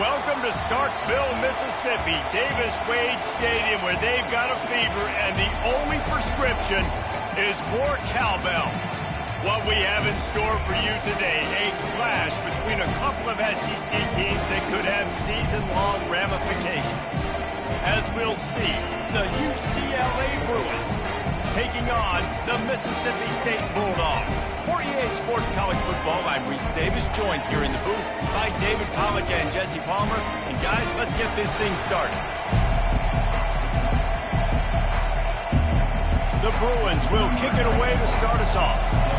Welcome to Starkville, Mississippi, Davis Wade Stadium, where they've got a fever, and the only prescription is more cowbell. What we have in store for you today, a clash between a couple of SEC teams that could have season-long ramifications. As we'll see, the UCLA Bruins taking on the Mississippi State Bulldogs. For EA Sports College Football, I'm Reese Davis, joined here in the booth by David Pollack and Jesse Palmer. And guys, let's get this thing started. The Bruins will kick it away to start us off.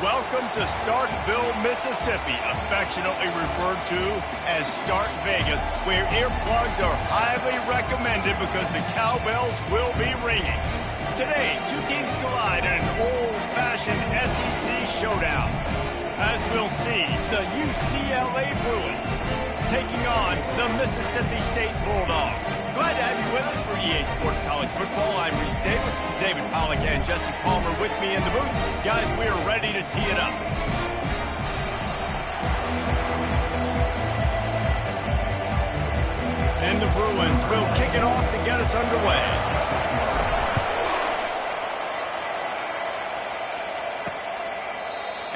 Welcome to Starkville, Mississippi, affectionately referred to as Stark Vegas, where earplugs are highly recommended because the cowbells will be ringing. Today, two teams collide in an old-fashioned SEC showdown. As we'll see, the UCLA Bruins taking on the Mississippi State Bulldogs. Glad to have you with us for EA Sports College Football. I'm Reese Davis, David Pollack and Jesse Palmer with me in the booth. Guys, we are ready to tee it up. And the Bruins will kick it off to get us underway.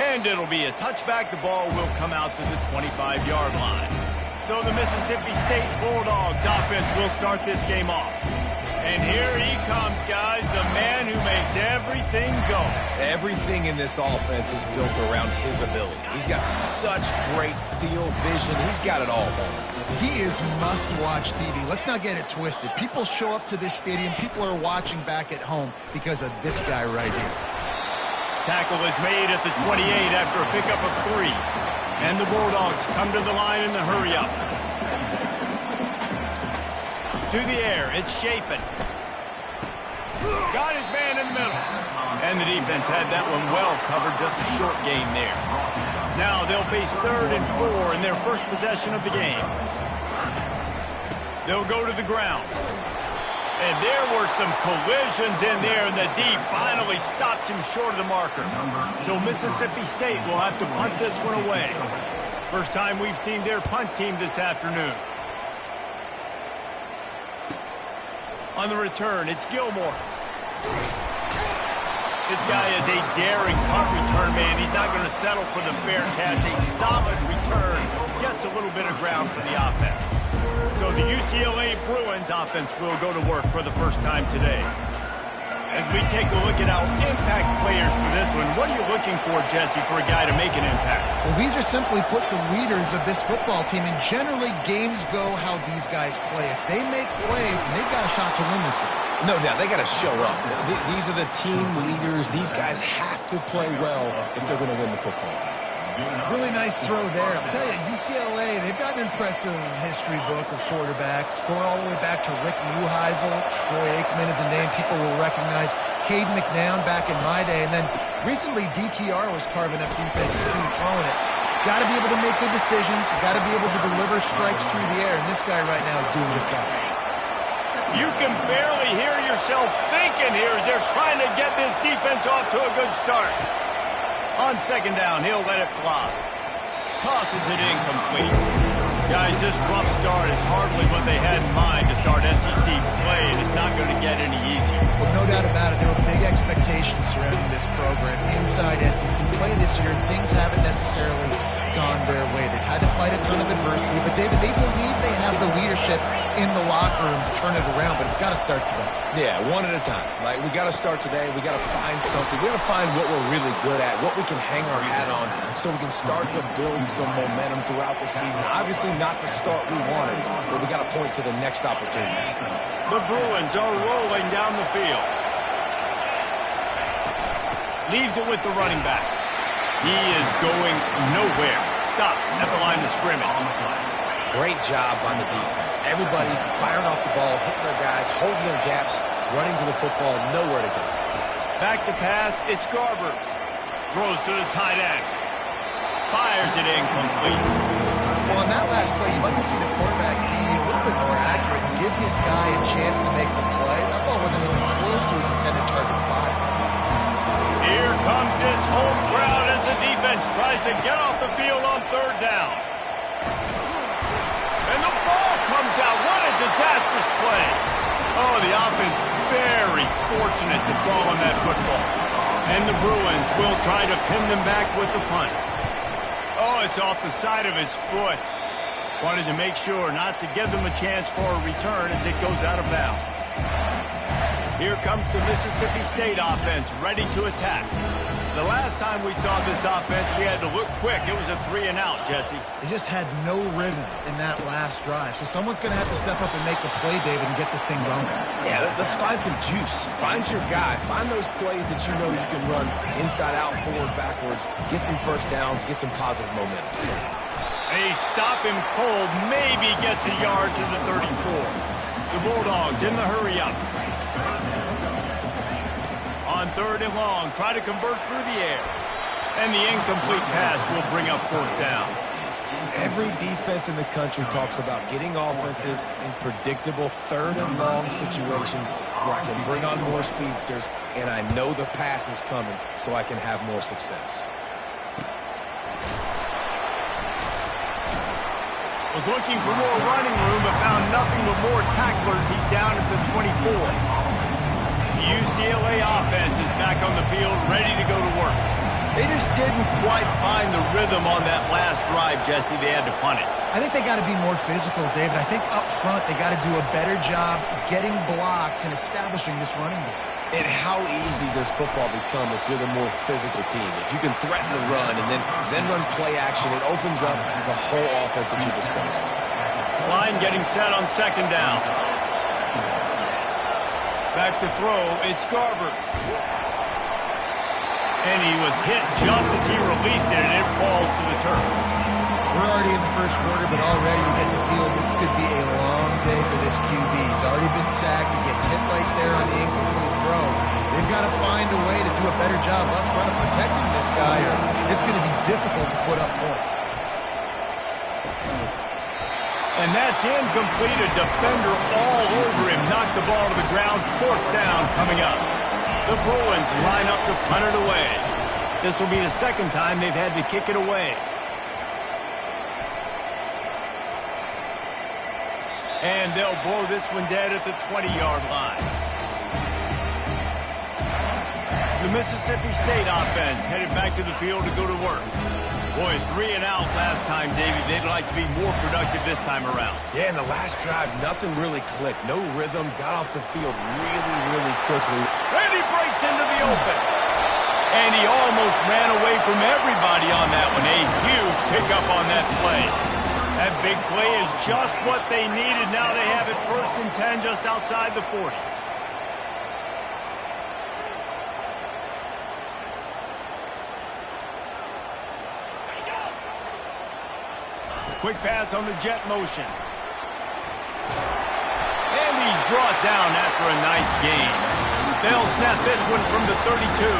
And it'll be a touchback. The ball will come out to the 25-yard line. So the Mississippi State Bulldogs offense will start this game off. And here he comes, guys, the man who makes everything go. Everything in this offense is built around his ability. He's got such great field vision. He's got it all going. He is must-watch TV. Let's not get it twisted. People show up to this stadium. People are watching back at home because of this guy right here. Tackle is made at the 28 after a pickup of 3. And the Bulldogs come to the line in the hurry-up. To the air, it's Chapin. Got his man in the middle. And the defense had that one well covered, just a short gain there. Now they'll face 3rd and 4 in their first possession of the game. They'll go to the ground. And there were some collisions in there, and the D finally stops him short of the marker. So Mississippi State will have to punt this one away. First time we've seen their punt team this afternoon. On the return, it's Gilmore. This guy is a daring punt return man. He's not going to settle for the fair catch. A solid return gets a little bit of ground for the offense. So the UCLA Bruins offense will go to work for the first time today. As we take a look at our impact players for this one, what are you looking for, Jesse, for a guy to make an impact? Well, these are simply put the leaders of this football team, and generally games go how these guys play. If they make plays, then they've got a shot to win this one. No doubt, they got to show up. These are the team leaders. These guys have to play well if they're going to win the football game. Really nice throw there. I'll tell you, UCLA, they've got an impressive history book of quarterbacks. Going all the way back to Rick Neuheisel, Troy Aikman is a name people will recognize, Cade McNown back in my day, and then recently DTR was carving up defenses too, throwing it. Got to be able to make good decisions. Got to be able to deliver strikes through the air, and this guy right now is doing just that. You can barely hear yourself thinking here as they're trying to get this defense off to a good start. On second down, he'll let it fly. Tosses it incomplete. Guys, this rough start is hardly what they had in mind to start SEC play, and it's not going to get any easier. Well, no doubt about it. There were big expectations surrounding this program inside SEC play this year. Things haven't necessarily gone their way. They've had to fight a ton of adversity, but David, they believe they have the leadership in the locker room to turn it around, but it's got to start today. Yeah, one at a time. Like, we got to start today. We got to find something. We got to find what we're really good at, what we can hang our hat on, so we can start to build some momentum throughout the season. Obviously not the start we wanted, but we got to point to the next opportunity. The Bruins are rolling down the field. Leaves it with the running back. He is going nowhere. Stop at the line of scrimmage. Great job on the defense. Everybody firing off the ball, hitting their guys, holding their gaps, running to the football, nowhere to go. Back to pass, it's Garbers. Throws to the tight end. Fires it incomplete. Well, on that last play, you'd like to see the quarterback be a little bit more accurate and give his guy a chance to make the play. That ball wasn't even close to his intended target's body. Here comes this home crowd as the defense tries to get off the field on third down. And the ball comes out. What a disastrous play. Oh, the offense very fortunate to fall on that football. And the Bruins will try to pin them back with the punt. Oh, it's off the side of his foot. Wanted to make sure not to give them a chance for a return as it goes out of bounds. Here comes the Mississippi State offense, ready to attack. The last time we saw this offense, we had to look quick. It was a 3-and-out, Jesse. They just had no rhythm in that last drive. So someone's going to have to step up and make a play, David, and get this thing going. Yeah, let's find some juice. Find your guy. Find those plays that you know you can run inside out, forward, backwards. Get some first downs. Get some positive momentum. They stop him cold. Maybe gets a yard to the 34. The Bulldogs in the hurry-up. On third and long, try to convert through the air. And the incomplete pass will bring up fourth down. Every defense in the country talks about getting offenses in predictable third and long situations where I can bring on more speedsters and I know the pass is coming so I can have more success. Was looking for more running room but found nothing but more tacklers. He's down at the 24. UCLA offense is back on the field, ready to go to work. They just didn't quite find the rhythm on that last drive, Jesse. They had to punt it. I think they got to be more physical, David. I think up front they got to do a better job getting blocks and establishing this running game. And how easy does football become if you're the more physical team? If you can threaten the run and then run play action, it opens up the whole offense at your disposal. Line getting set on second down. Back to throw, it's Garbers. And he was hit just as he released it, and it falls to the turf. We're already in the first quarter, but already you get the feeling this could be a long day for this QB. He's already been sacked. He gets hit right there on the incomplete throw. They've got to find a way to do a better job up front of protecting this guy, or it's going to be difficult to put up points. And that's incomplete. A defender all over him. Knocked the ball to the ground. Fourth down coming up. The Bruins line up to punt it away. This will be the second time they've had to kick it away. And they'll blow this one dead at the 20-yard line. Mississippi State offense headed back to the field to go to work. Boy, 3 and out last time, Davey. They'd like to be more productive this time around. Yeah, in the last drive, nothing really clicked. No rhythm, got off the field really quickly. And he breaks into the open. And he almost ran away from everybody on that one. A huge pickup on that play. That big play is just what they needed. Now they have it 1st and 10 just outside the 40. Quick pass on the jet motion. And he's brought down after a nice gain. They'll snap this one from the 32.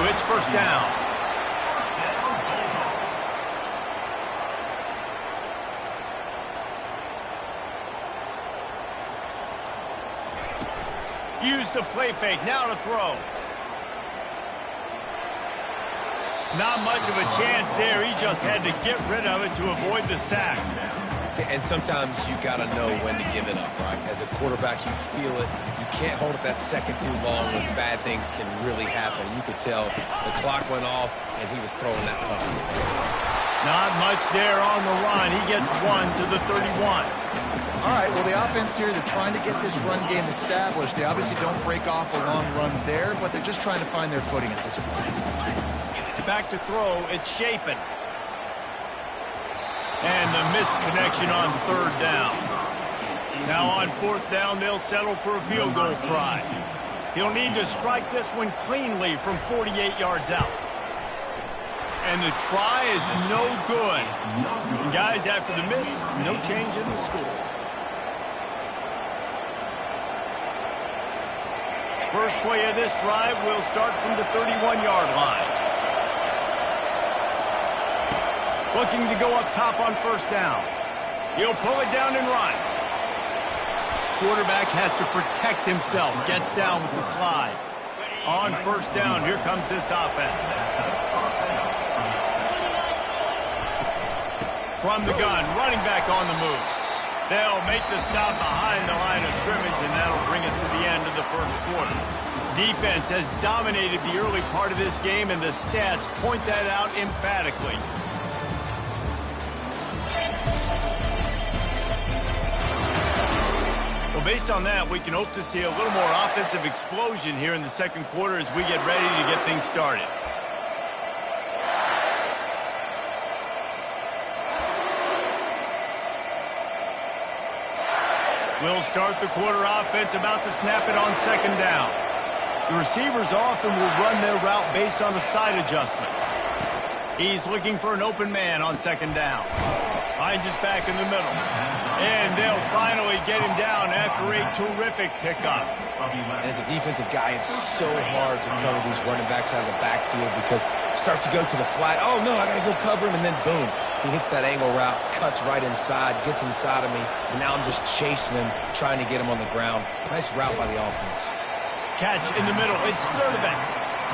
It's 1st down. Use the play fake. Now to throw. Not much of a chance there. He just had to get rid of it to avoid the sack. And sometimes you got to know when to give it up, right? As a quarterback, you feel it. You can't hold it that second too long when bad things can really happen. You could tell the clock went off, and he was throwing that puck. Not much there on the run. He gets 1 to the 31. All right, well, the offense here, they're trying to get this run game established. They obviously don't break off a long run there, but they're just trying to find their footing at this point. Back to throw. It's Shapen. And the missed connection on 3rd down. Now on 4th down, they'll settle for a field goal try. He'll need to strike this one cleanly from 48 yards out. And the try is no good. And guys, after the miss, no change in the score. First play of this drive will start from the 31-yard line. Looking to go up top on 1st down. He'll pull it down and run. Quarterback has to protect himself. Gets down with the slide. On 1st down, here comes this offense. From the gun, running back on the move. They'll make the stop behind the line of scrimmage, and that'll bring us to the end of the 1st quarter. Defense has dominated the early part of this game, and the stats point that out emphatically. Well, based on that, we can hope to see a little more offensive explosion here in the 2nd quarter as we get ready to get things started. We'll start the quarter offense about to snap it on 2nd down. The receivers often will run their route based on a side adjustment. He's looking for an open man on 2nd down. Finds his back in the middle. And they'll finally get him down after a terrific pickup. As a defensive guy, it's so hard to cover these running backs out of the backfield because it starts to go to the flat. Oh, no, I got to go cover him, and then boom. He hits that angle route, cuts right inside, gets inside of me, and now I'm just chasing him, trying to get him on the ground. Nice route by the offense. Catch in the middle. It's Sturdivant.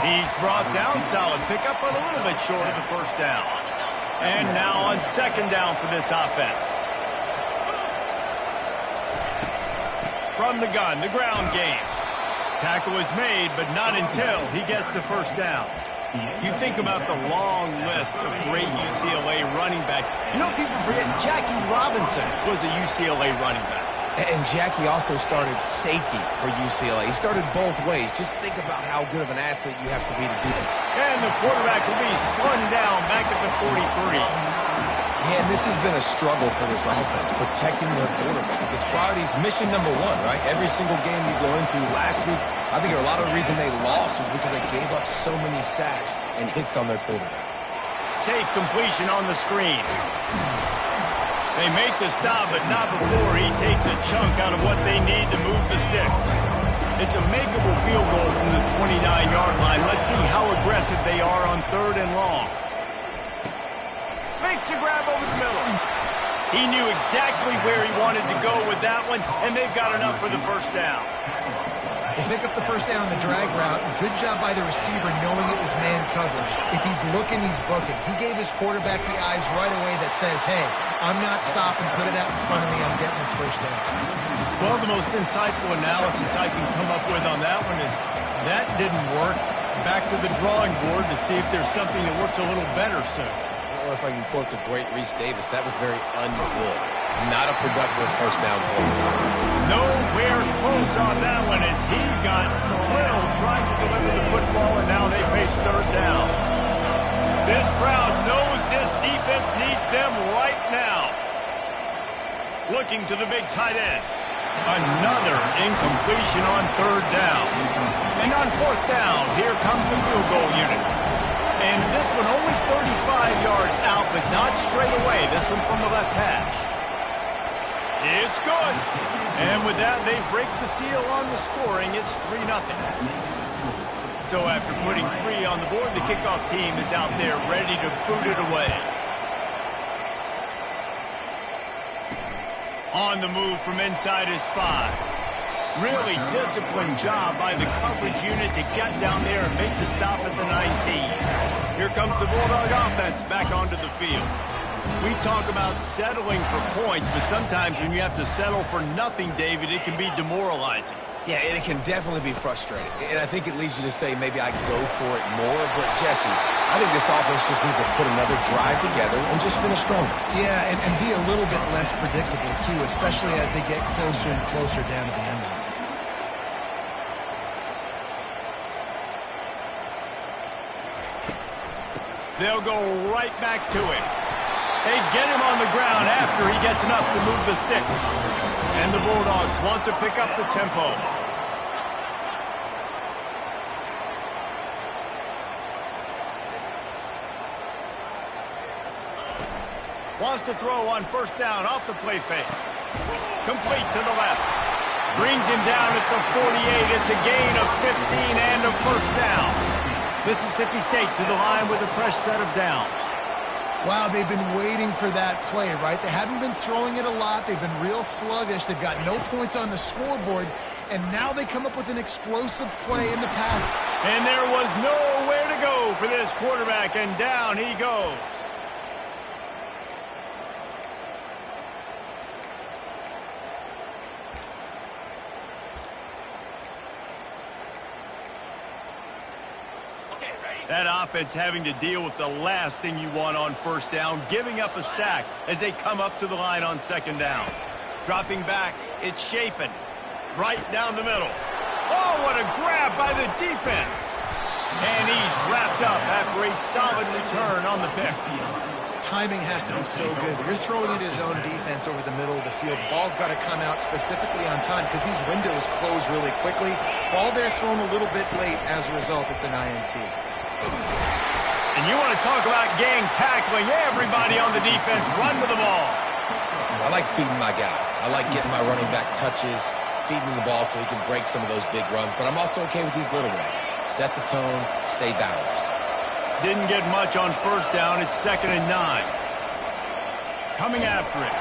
He's brought down solid. Pick up on a little bit short of the 1st down. And now on 2nd down for this offense. From the gun, the ground game. Tackle is made, but not until he gets the 1st down. You think about the long list of great UCLA running backs. You know, people forget Jackie Robinson was a UCLA running back. And Jackie also started safety for UCLA. He started both ways. Just think about how good of an athlete you have to be to do that. And the quarterback will be slung down back at the 43. Yeah, and this has been a struggle for this offense, protecting their quarterback. It's priorities, mission number 1, right? Every single game you go into last week, I think a lot of the reason they lost was because they gave up so many sacks and hits on their quarterback. Safe completion on the screen. They make the stop, but not before he takes a chunk out of what they need to move the sticks. It's a makeable field goal from the 29-yard line. Let's see how aggressive they are on 3rd and long. Makes the grab over the middle. He knew exactly where he wanted to go with that one, and they've got enough for the 1st down. They pick up the 1st down on the drag route. Good job by the receiver knowing it was man coverage. If he's looking, he's booking. He gave his quarterback the eyes right away that says, hey, I'm not stopping. Put it out in front of me. I'm getting this 1st down. Well, the most insightful analysis I can come up with on that one is that didn't work. back to the drawing board to see if there's something that works a little better soon. Or if I can quote the great Reese Davis, that was very ungood. Not a productive first down play. Nowhere close on that one as he got drilled trying to deliver the football, and now they face third down. This crowd knows this defense needs them right now. Looking to the big tight end. Another incompletion on third down. And on fourth down, here comes the field goal unit. And this one only 35 yards out, but not straight away. This one from the left hash. It's good. And with that, they break the seal on the scoring. It's 3-0. So after putting 3 on the board, the kickoff team is out there ready to boot it away. On the move from inside his 5. Really disciplined job by the coverage unit to get down there and make the stop at the 19. Here comes the Bulldog offense back onto the field. We talk about settling for points, but sometimes when you have to settle for nothing, David, it can be demoralizing. Yeah, and it can definitely be frustrating. And I think it leads you to say maybe I go for it more. But, Jesse, I think this offense just needs to put another drive together and just finish stronger. Yeah, and be a little bit less predictable, too, especially as they get closer and closer down to the end zone. They'll go right back to him. They get him on the ground after he gets enough to move the sticks. And the Bulldogs want to pick up the tempo. Wants to throw on first down off the play fake. Complete to the left. Brings him down at the 48. It's a gain of 15 and a first down. Mississippi State to the line with a fresh set of downs. Wow, they've been waiting for that play, right? They haven't been throwing it a lot. They've been real sluggish. They've got no points on the scoreboard. And now they come up with an explosive play in the pass. And there was nowhere to go for this quarterback, and down he goes. That offense having to deal with the last thing you want on first down, giving up a sack as they come up to the line on second down. Dropping back, it's Shapen. Right down the middle. Oh, what a grab by the defense. And he's wrapped up after a solid return on the pick. Timing has to be so good. You're throwing it his own defense over the middle of the field. The ball's got to come out specifically on time because these windows close really quickly. Ball there thrown a little bit late. As a result, it's an INT. And you want to talk about gang tackling. Everybody on the defense run to the ball. I like feeding my guy. I like getting my running back touches, feeding the ball so he can break some of those big runs. But I'm also okay with these little ones. Set the tone, stay balanced. Didn't get much on first down. It's 2nd and 9. Coming after it.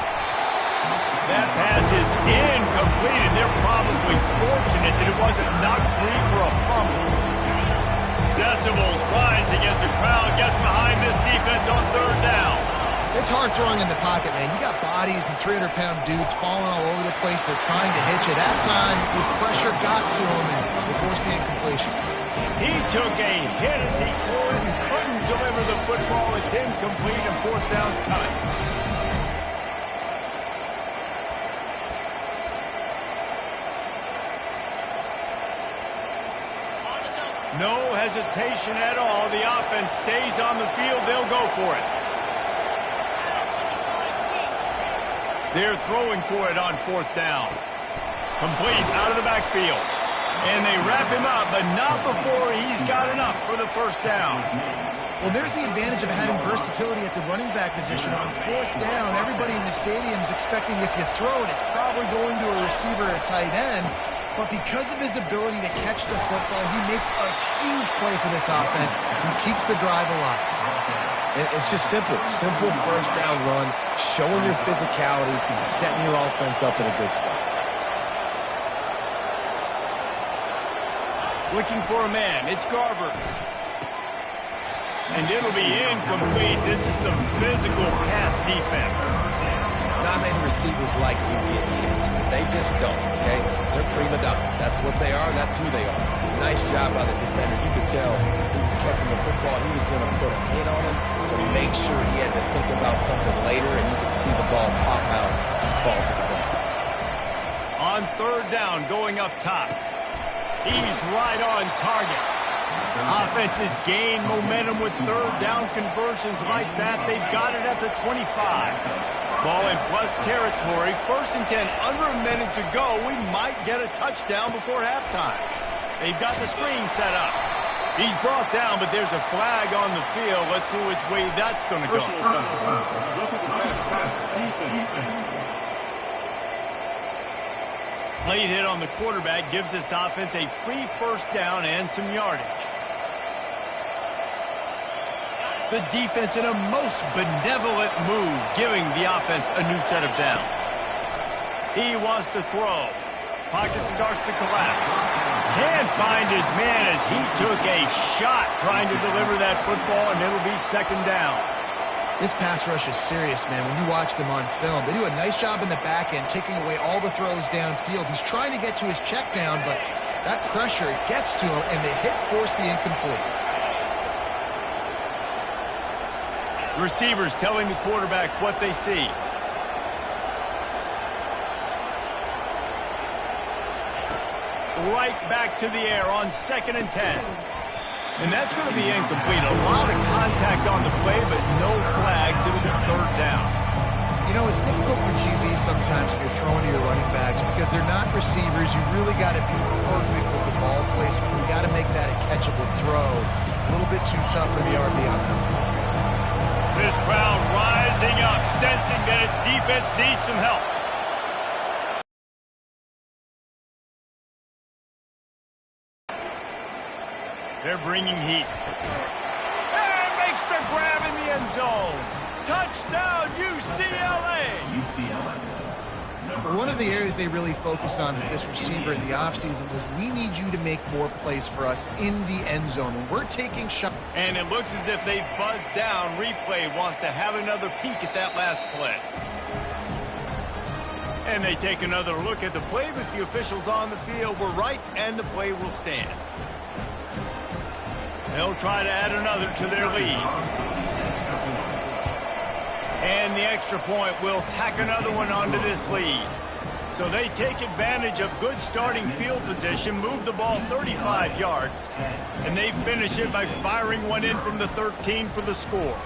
That pass is incomplete, and they're probably fortunate that it wasn't knocked free for a fumble. Decibels rising as the crowd gets behind this defense on third down. It's hard throwing in the pocket, man. You got bodies and 300-pound dudes falling all over the place. They're trying to hit you. That time, the pressure got to him, and they forced the incompletion. He took a hit as he couldn't deliver the football. It's incomplete, and fourth down's coming. No hesitation at all. The offense stays on the field. They'll go for it. They're throwing for it on fourth down. Complete out of the backfield. And they wrap him up, but not before he's got enough for the first down. Well, there's the advantage of having versatility at the running back position. On fourth down, everybody in the stadium is expecting if you throw it, it's probably going to a receiver or a tight end. But because of his ability to catch the football, he makes a huge play for this offense and keeps the drive alive. And it's just simple. Simple first down run, showing your physicality, setting your offense up in a good spot. Looking for a man. It's Garber. And it'll be incomplete. This is some physical pass defense. Not many receivers like to get hit. They They just don't, okay? They're prima donnas. That's what they are. That's who they are. Nice job by the defender. You could tell he was catching the football. He was going to put a hit on him to make sure he had to think about something later, and you could see the ball pop out and fall to the ground. On third down, going up top. He's right on target. Offenses gain momentum with third down conversions like that. They've got it at the 25. Ball in plus territory. 1st and 10, under a minute to go. We might get a touchdown before halftime. They've got the screen set up. He's brought down, but there's a flag on the field. Let's see which way that's going to go. Late hit on the quarterback gives this offense a free 1st down and some yardage. The defense in a most benevolent move, giving the offense a new set of downs. He wants to throw. Pocket starts to collapse. Can't find his man as he took a shot trying to deliver that football, and it'll be 2nd down. This pass rush is serious, man. When you watch them on film, they do a nice job in the back end, taking away all the throws downfield. He's trying to get to his check down, but that pressure gets to him, and they force the incomplete. Receivers telling the quarterback what they see. Right back to the air on 2nd and 10. And that's going to be incomplete. A lot of contact on the play, but no flags. It'll be 3rd down. You know, it's difficult for QBs sometimes when you're throwing to your running backs because they're not receivers. You really got to be perfect with the ball placement. You got to make that a catchable throw. A little bit too tough for the RB on that. This crowd rising up, sensing that its defense needs some help. They're bringing heat. And makes the grab in the end zone. Touchdown, UCLA! One of the areas they really focused on with this receiver in the offseason was we need you to make more plays for us in the end zone. When we're taking shots. And it looks as if they've buzzed down. Replay wants to have another peek at that last play. And they take another look at the play, but the officials on the field were right, and the play will stand. They'll try to add another to their lead. And the extra point will tack another one onto this lead. So they take advantage of good starting field position, move the ball 35 yards, and they finish it by firing one in from the 13 for the score.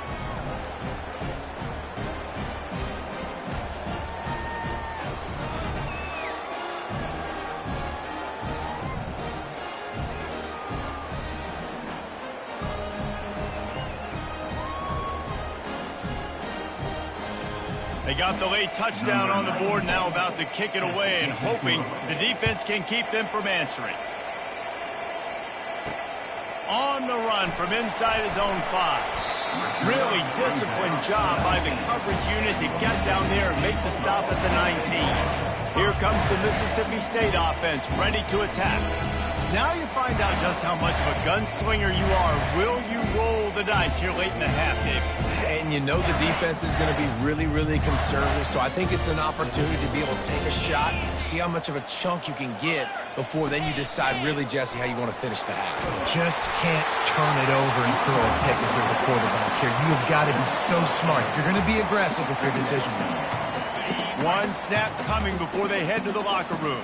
They got the late touchdown on the board, now about to kick it away and hoping the defense can keep them from answering. On the run from inside his own 5. Really disciplined job by the coverage unit to get down there and make the stop at the 19. Here comes the Mississippi State offense ready to attack. Now you find out just how much of a gunslinger you are. Will you roll the dice here late in the half, David? And you know the defense is going to be really, really conservative, so I think it's an opportunity to be able to take a shot, see how much of a chunk you can get before then you decide really, Jesse, how you want to finish the half. Just can't turn it over and throw a pick if you're the quarterback here. You've got to be so smart. You're going to be aggressive with your decision making. One snap coming before they head to the locker room.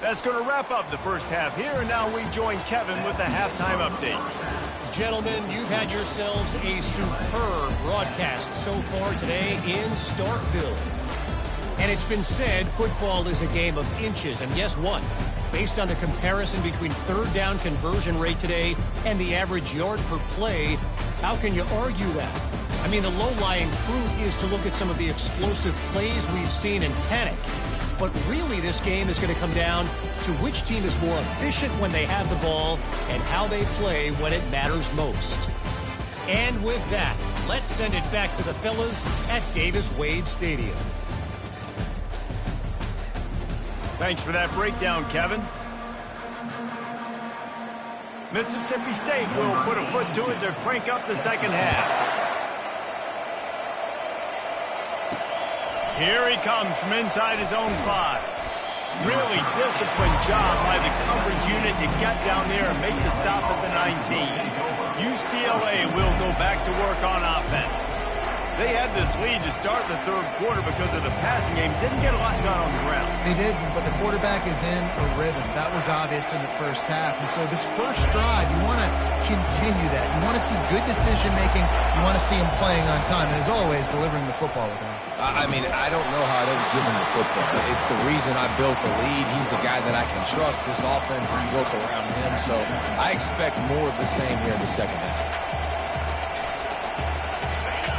That's going to wrap up the first half here, and now we join Kevin with the halftime update. Gentlemen, you've had yourselves a superb broadcast so far today in Starkville. And it's been said football is a game of inches, and guess what? Based on the comparison between third down conversion rate today and the average yard per play, how can you argue that? I mean, the low-lying fruit is to look at some of the explosive plays we've seen and panic. But really, this game is going to come down to which team is more efficient when they have the ball and how they play when it matters most. And with that, let's send it back to the fellas at Davis-Wade Stadium. Thanks for that breakdown, Kevin. Mississippi State will put a foot to it to crank up the second half. Here he comes from inside his own 5. Really disciplined job by the coverage unit to get down there and make the stop at the 19. UCLA will go back to work on offense. They had this lead to start the third quarter because of the passing game. Didn't get a lot done on the ground. They didn't, but the quarterback is in a rhythm. That was obvious in the first half. And so this first drive, you want to continue that. You want to see good decision-making. You want to see him playing on time. And as always, delivering the football with that. I mean, I don't know how I don't give him the football. It's the reason I built the lead. He's the guy that I can trust. This offense is built around him. So I expect more of the same here in the second half.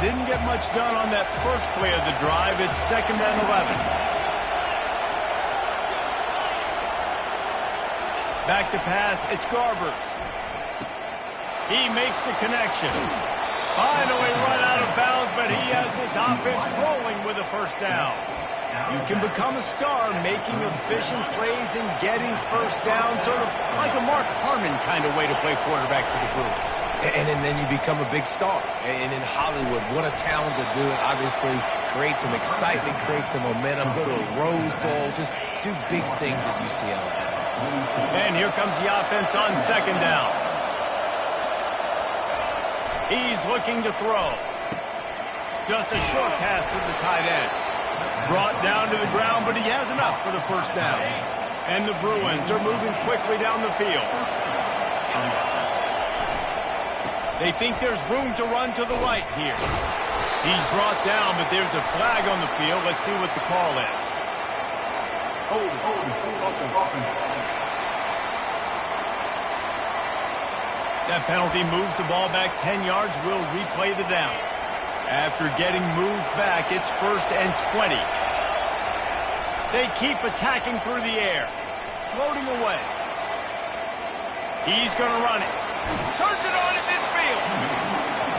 Didn't get much done on that first play of the drive. It's 2nd and 11. Back to pass. It's Garbers. He makes the connection. Finally run out of bounds, but he has this offense rolling with a first down. You can become a star making efficient plays and getting first down, sort of like a Mark Harmon kind of way to play quarterback for the Bruins. And then you become a big star. And in Hollywood, what a talent to do it. Obviously, create some excitement, create some momentum, go to a Rose Bowl, just do big things at UCLA. And here comes the offense on 2nd down. He's looking to throw. Just a short pass to the tight end. Brought down to the ground, but he has enough for the first down. And the Bruins are moving quickly down the field. They think there's room to run to the right here. He's brought down, but there's a flag on the field. Let's see what the call is. That penalty moves the ball back 10 yards. We'll replay the down. After getting moved back, it's 1st and 20. They keep attacking through the air. Floating away. He's going to run it. Turns it on at midfield.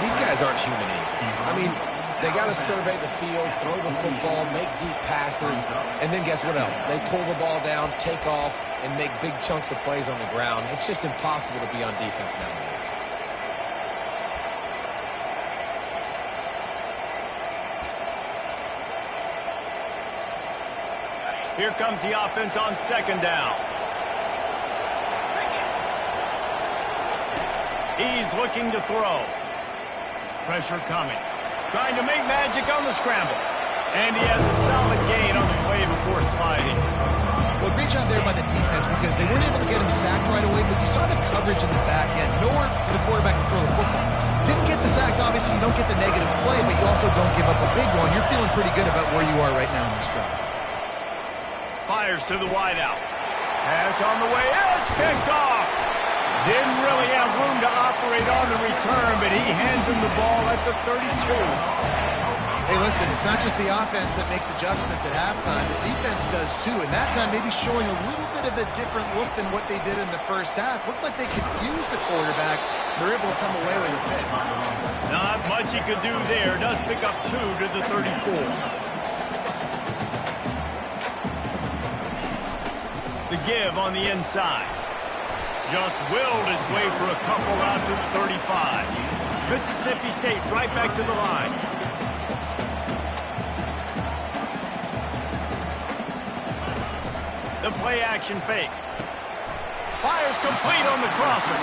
These guys aren't human either. I mean, they got to survey the field, throw the football, make deep passes, and then guess what else? They pull the ball down, take off, and make big chunks of plays on the ground. It's just impossible to be on defense nowadays. Here comes the offense on 2nd down. He's looking to throw. Pressure coming. Trying to make magic on the scramble. And he has a solid gain on the play before sliding. Well, great job there by the defense because they weren't able to get him sacked right away, but you saw the coverage in the back end. Nowhere for the quarterback to throw the football. Didn't get the sack, obviously. You don't get the negative play, but you also don't give up a big one. You're feeling pretty good about where you are right now in this drive. Fires to the wideout. Pass on the way. It's picked off. Didn't really have room to operate on the return, but he hands him the ball at the 32. Hey, listen, it's not just the offense that makes adjustments at halftime. The defense does too, and that time maybe showing a little bit of a different look than what they did in the first half. Looked like they confused the quarterback. They're able to come away with a pick. Not much he could do there. Does pick up 2 to the 34. The give on the inside. Just willed his way for a couple out to the 35. Mississippi State right back to the line. The play action fake. Fires complete on the crosser.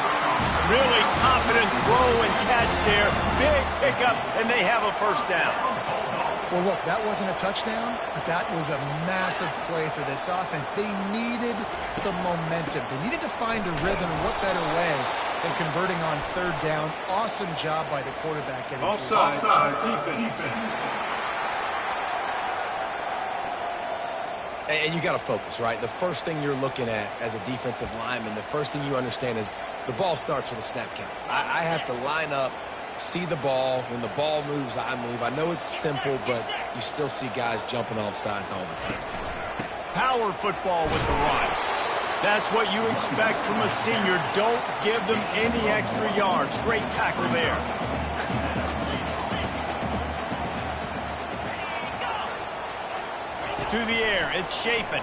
Really confident throw and catch there. Big pickup, and they have a first down. Well, look, that wasn't a touchdown, but that was a massive play for this offense. They needed some momentum. They needed to find a rhythm, and what better way than converting on 3rd down. Awesome job by the quarterback. Offside, defense. And you got to focus, right? The first thing you're looking at as a defensive lineman, the first thing you understand is the ball starts with a snap count. I have to line up, see the ball. When the ball moves, I move. I know it's simple, but you still see guys jumping off sides all the time. Power football with the run. That's what you expect from a senior. Don't give them any extra yards. Great tackle there. To the air, it's Shapen.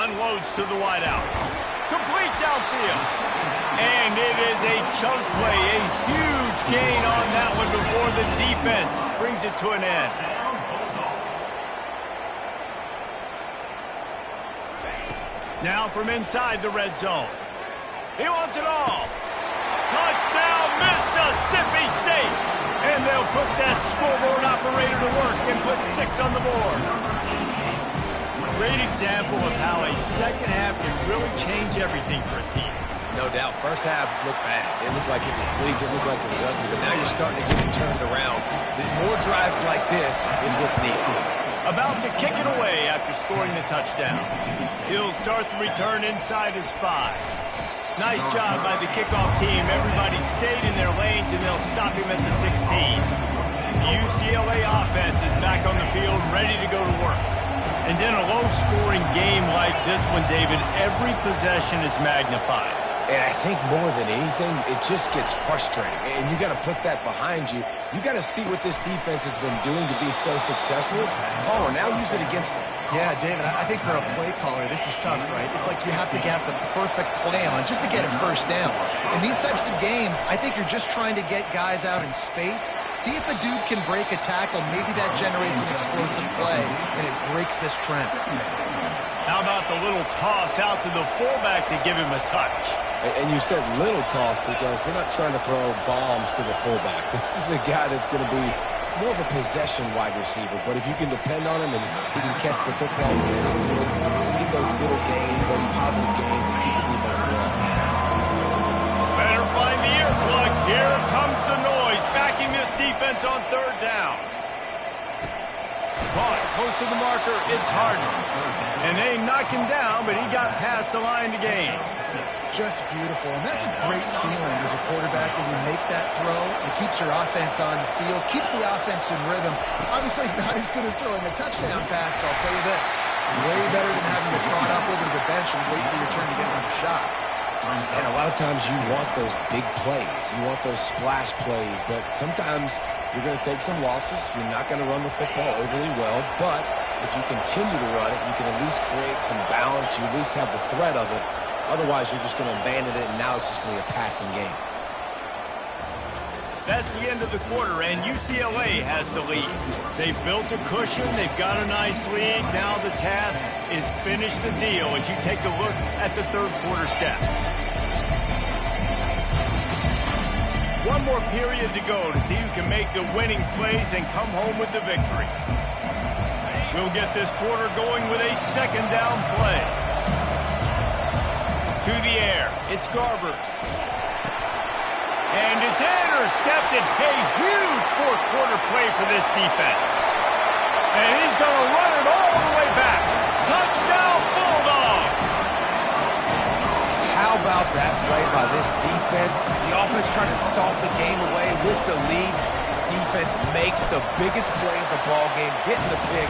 Unloads to the wideout. Complete downfield. And it is a chunk play, a huge gain on that one before the defense brings it to an end. Now from inside the red zone. He wants it all. Touchdown, Mississippi State. And they'll put that scoreboard operator to work and put 6 on the board. Great example of how a second half can really change everything for a team. No doubt. First half looked bad. It looked like it was bleak. It looked like it was ugly. But now you're starting to get it turned around. More drives like this is what's needed. About to kick it away after scoring the touchdown. He'll start the return inside his 5. Nice job by the kickoff team. Everybody stayed in their lanes, and they'll stop him at the 16. The UCLA offense is back on the field, ready to go to work. And in a low-scoring game like this one, David, every possession is magnified. And I think more than anything, it just gets frustrating. And you got to put that behind you. You got to see what this defense has been doing to be so successful. Palmer, now use it against them. Yeah, David, I think for a play caller, this is tough, right? It's like you have to get the perfect play on just to get a first down. In these types of games, I think you're just trying to get guys out in space, see if a dude can break a tackle. Maybe that generates an explosive play, and it breaks this trend. How about the little toss out to the fullback to give him a touch? And you said little toss because they're not trying to throw bombs to the fullback. This is a guy that's going to be more of a possession wide receiver. But if you can depend on him and he can catch the football consistently, get those little gains, those positive gains, and keep the defense in their hands. Better find the earplugs. Here comes the noise, backing this defense on 3rd down. Caught close to the marker. It's Harden. And they knock him down, but he got past the line to gain. Just beautiful, and that's a great feeling as a quarterback when you make that throw. It keeps your offense on the field, keeps the offense in rhythm. Obviously not as good as throwing a touchdown pass, but I'll tell you this, way better than having to trot up over to the bench and wait for your turn to get another shot. And a lot of times you want those big plays. You want those splash plays, but sometimes you're going to take some losses. You're not going to run the football overly well, but if you continue to run it, you can at least create some balance. You at least have the threat of it. Otherwise, you're just going to abandon it, and now it's just going to be a passing game. That's the end of the quarter, and UCLA has the lead. They've built a cushion. They've got a nice lead. Now the task is finish the deal as you take a look at the 3rd quarter stats. One more period to go to see who can make the winning plays and come home with the victory. We'll get this quarter going with a 2nd down play. To the air, it's Garbers. And it's intercepted. A huge 4th quarter play for this defense. And he's going to run it all the way back. Touchdown, Bulldogs! How about that play by this defense? The offense trying to salt the game away with the lead. Defense makes the biggest play of the ball game, getting the pick,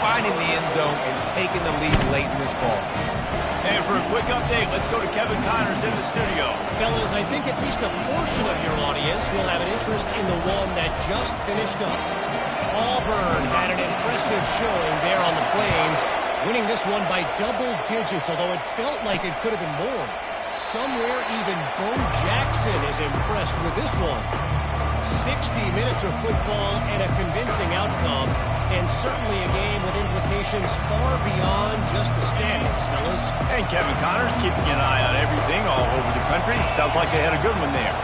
finding the end zone, and taking the lead late in this ball game. And for a quick update, let's go to Kevin Connors in the studio. Fellas, I think at least a portion of your audience will have an interest in the one that just finished up. Auburn had an impressive showing there on the Plains, winning this one by double digits, although it felt like it could have been more. Somewhere even Bo Jackson is impressed with this one. 60 minutes of football and a convincing outcome, and certainly a game with implications far beyond just the standings, fellas. And Kevin Connors keeping an eye on everything all over the country. Sounds like they had a good one there.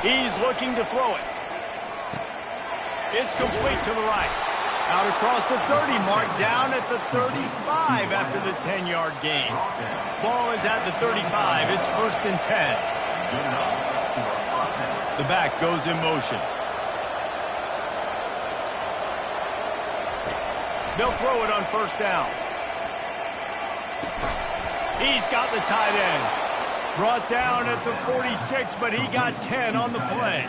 He's looking to throw it. It's complete to the right. Out across the 30 mark, down at the 35 after the 10-yard gain. Ball is at the 35. It's 1st and 10. The back goes in motion. They'll throw it on 1st down. He's got the tight end. Brought down at the 46, but he got 10 on the play.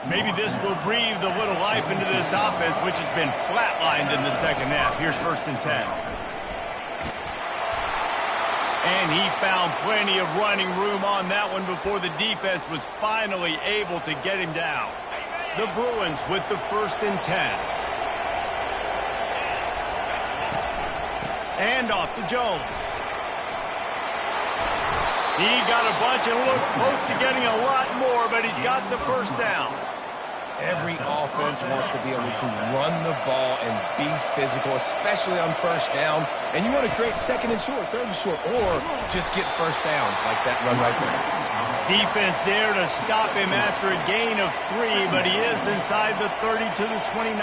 Maybe this will breathe a little life into this offense, which has been flatlined in the 2nd half. Here's 1st and 10. And he found plenty of running room on that one before the defense was finally able to get him down. The Bruins with the 1st and 10. And off to Jones. He got a bunch and looked close to getting a lot more, but he's got the 1st down. Every offense wants to be able to run the ball and be physical, especially on first down. And you want to create second and short, third and short, or just get first downs like that run right there. Defense there to stop him after a gain of 3, but he is inside the 30 to the 29.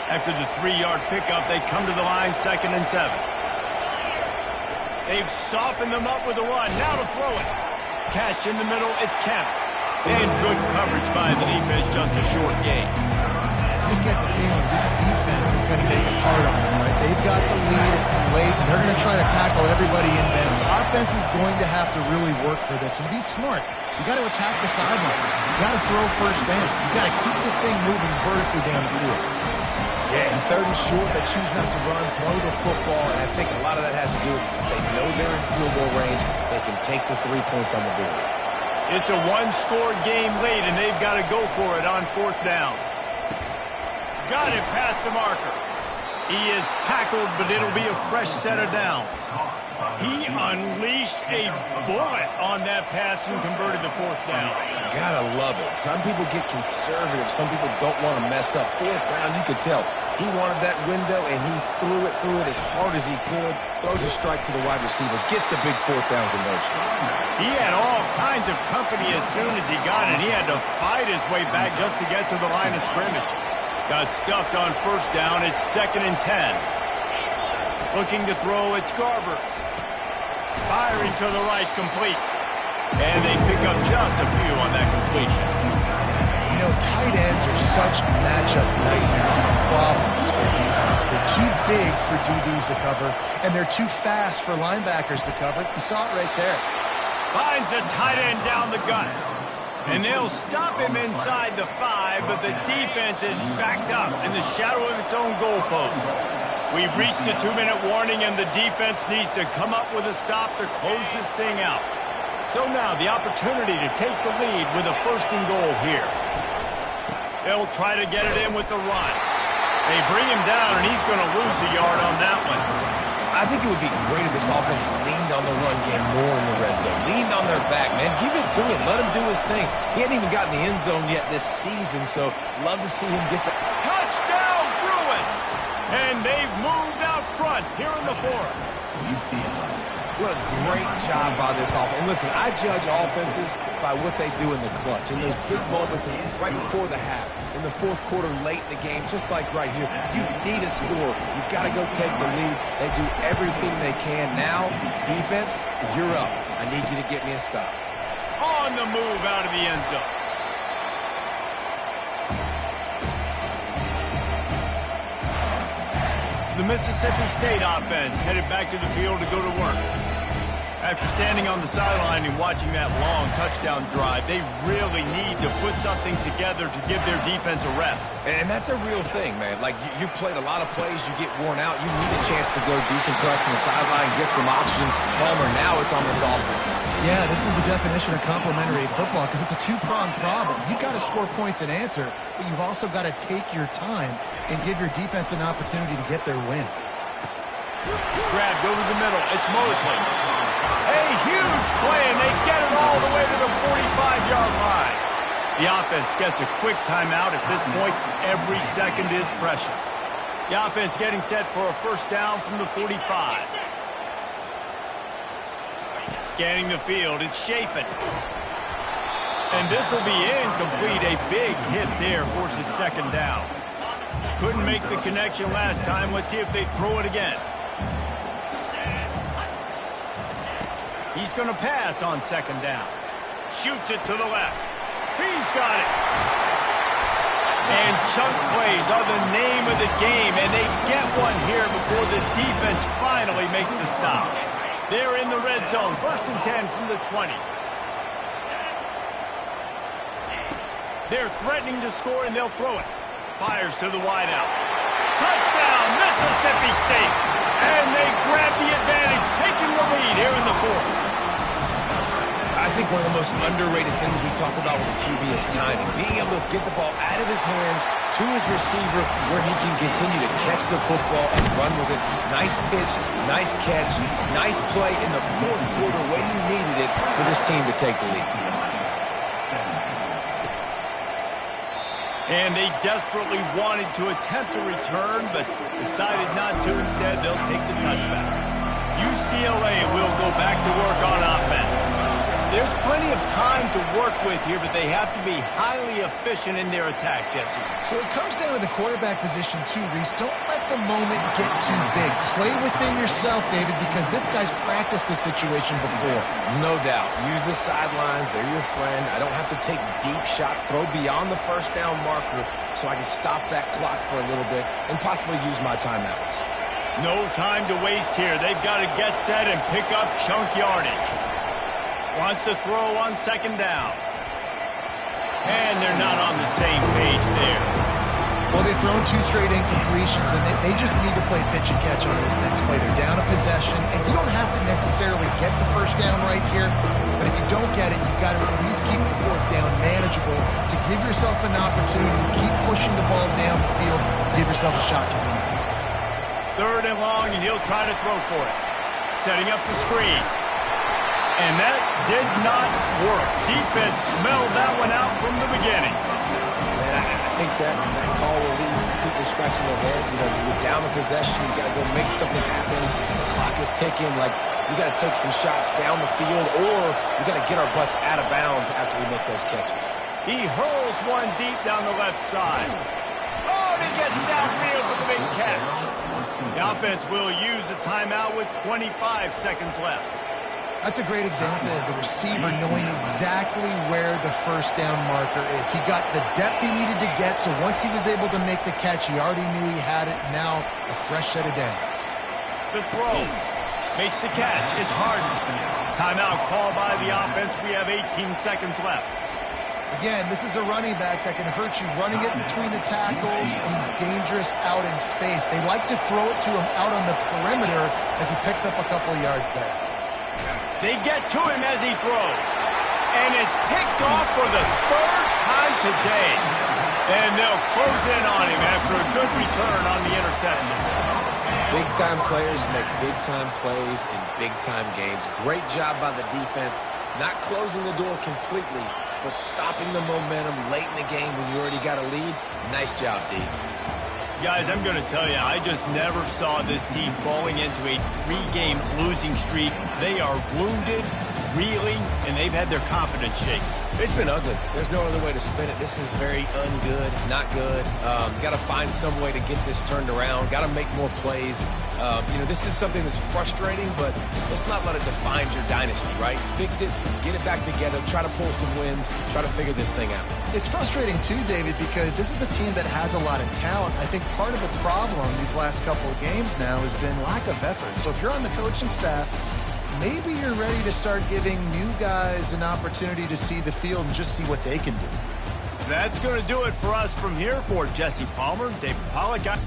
After the 3-yard pickup, they come to the line, 2nd and 7. They've softened them up with a run. Now to throw it. Catch in the middle, it's Kemp. And good coverage by the defense, just a short gain. I just get the feeling this defense is going to make it hard on them, right? They've got the lead, it's late, and they're going to try to tackle everybody in bounds. Offense is going to have to really work for this and be smart. You got to attack the sideline. You got to throw first down. You got to keep this thing moving vertically down the field. Yeah, and third and short, they choose not to run, throw the football, and I think a lot of that has to do with they know they're in field goal range. They can take the 3 points on the board. It's a one-score game late, and they've got to go for it on 4th down. Got it past the marker. He is tackled, but it'll be a fresh set of downs. He unleashed a bullet on that pass and converted the 4th down. Gotta love it. Some people get conservative. Some people don't want to mess up. 4th down, you could tell. He wanted that window, and he threw it as hard as he could. Throws a strike to the wide receiver. Gets the big 4th down conversion. He had all kinds of company as soon as he got it. He had to fight his way back just to get to the line of scrimmage. Got stuffed on 1st down. It's 2nd and 10. Looking to throw, it's Garbers. Firing to the right, complete. And they pick up just a few on that completion. You know, tight ends are such matchup nightmares and problems for defense. They're too big for DBs to cover, and they're too fast for linebackers to cover. You saw it right there. Finds a tight end down the gut. And they'll stop him inside the 5, but the defense is backed up in the shadow of its own goalpost. We've reached the 2-minute warning, and the defense needs to come up with a stop to close this thing out. So now the opportunity to take the lead with a 1st and goal here. They'll try to get it in with the run. They bring him down, and he's going to lose a yard on that one. I think it would be great if this offense leaned on the run game more in the red zone. Leaned on their back, man. Give it to him. Let him do his thing. He hadn't even gotten the end zone yet this season, so love to see him get the... Touchdown, Bruins! And they've moved out front here in the 4th. What a great job by this offense. And listen, I judge offenses by what they do in the clutch. In those big moments right before the half, in the 4th quarter, late in the game, just like right here, you need a score. You got to go take the lead. They do everything they can. Now, defense, you're up. I need you to get me a stop. On the move out of the end zone. The Mississippi State offense headed back to the field to go to work. After standing on the sideline and watching that long touchdown drive, they really need to put something together to give their defense a rest. And that's a real thing, man. Like, you played a lot of plays, you get worn out, you need a chance to go decompress on the sideline, get some oxygen. Palmer, now it's on this offense. Yeah, this is the definition of complementary football because it's a 2-pronged problem. You've got to score points and answer, but you've also got to take your time and give your defense an opportunity to get their win. Grabbed over the middle. It's Mosley. A huge play, and they get it all the way to the 45-yard line. The offense gets a quick timeout. At this point, every second is precious. The offense getting set for a 1st down from the 45. Scanning the field, it's Chapin. And this will be incomplete. A big hit there forces 2nd down. Couldn't make the connection last time. Let's see if they throw it again. He's going to pass on 2nd down. Shoots it to the left. He's got it. And chunk plays are the name of the game, and they get one here before the defense finally makes the stop. They're in the red zone. 1st and 10 from the 20. They're threatening to score, and they'll throw it. Fires to the wideout. Touchdown, Mississippi State. And they grab the advantage, taking the lead here in the 4th. I think one of the most underrated things we talk about with the QB is timing. Being able to get the ball out of his hands to his receiver where he can continue to catch the football and run with it. Nice pitch, nice catch, nice play in the 4th quarter when you needed it for this team to take the lead. And they desperately wanted to attempt a return, but decided not to. Instead, they'll take the touchback. UCLA will go back to work on offense. There's plenty of time to work with here, but they have to be highly efficient in their attack, Jesse. So it comes down to the quarterback position too, Reese. Don't let the moment get too big. Play within yourself, David, because this guy's practiced this situation before. No doubt. Use the sidelines. They're your friend. I don't have to take deep shots, throw beyond the first down marker so I can stop that clock for a little bit and possibly use my timeouts. No time to waste here. They've got to get set and pick up chunk yardage. Wants to throw on second down. And they're not on the same page there. Well, they've thrown 2 straight incompletions, and they just need to play pitch and catch on this next play. They're down a possession, and you don't have to necessarily get the first down right here, but if you don't get it, you've got to at least keep the 4th down manageable to give yourself an opportunity to keep pushing the ball down the field, give yourself a shot to win. 3rd and long, and he'll try to throw for it. Setting up the screen. And that did not work. Defense smelled that one out from the beginning. Man, I think that call will leave people scratching their head. You know, you're down a possession. You got to go make something happen. The clock is ticking. Like, we got to take some shots down the field, or we got to get our butts out of bounds after we make those catches. He hurls one deep down the left side. Oh, and he gets downfield for the big catch. The offense will use a timeout with 25 seconds left. That's a great example of the receiver knowing exactly where the first down marker is. He got the depth he needed to get, so once he was able to make the catch, he already knew he had it. Now, a fresh set of downs. The throw. Makes the catch. It's Harden. Timeout called by the offense. We have 18 seconds left. Again, this is a running back that can hurt you running it between the tackles, and he's dangerous out in space. They like to throw it to him out on the perimeter as he picks up a couple of yards there. They get to him as he throws. And it's picked off for the 3rd time today. And they'll close in on him after a good return on the interception. Big-time players make big-time plays in big-time games. Great job by the defense, not closing the door completely, but stopping the momentum late in the game when you already got a lead. Nice job, D. Guys, I'm going to tell you, I just never saw this team falling into a 3-game losing streak. They are wounded, reeling, and they've had their confidence shaken. It's been ugly. There's no other way to spin it. This is very ungood, not good. Got to find some way to get this turned around. Got to make more plays. You know, this is something that's frustrating, but let's not let it define your dynasty, right? Fix it, get it back together, try to pull some wins, try to figure this thing out. It's frustrating too, David, because this is a team that has a lot of talent. I think part of the problem these last couple of games now has been lack of effort. So if you're on the coaching staff, maybe you're ready to start giving new guys an opportunity to see the field and just see what they can do. That's going to do it for us from here. For Jesse Palmer, David Pollack.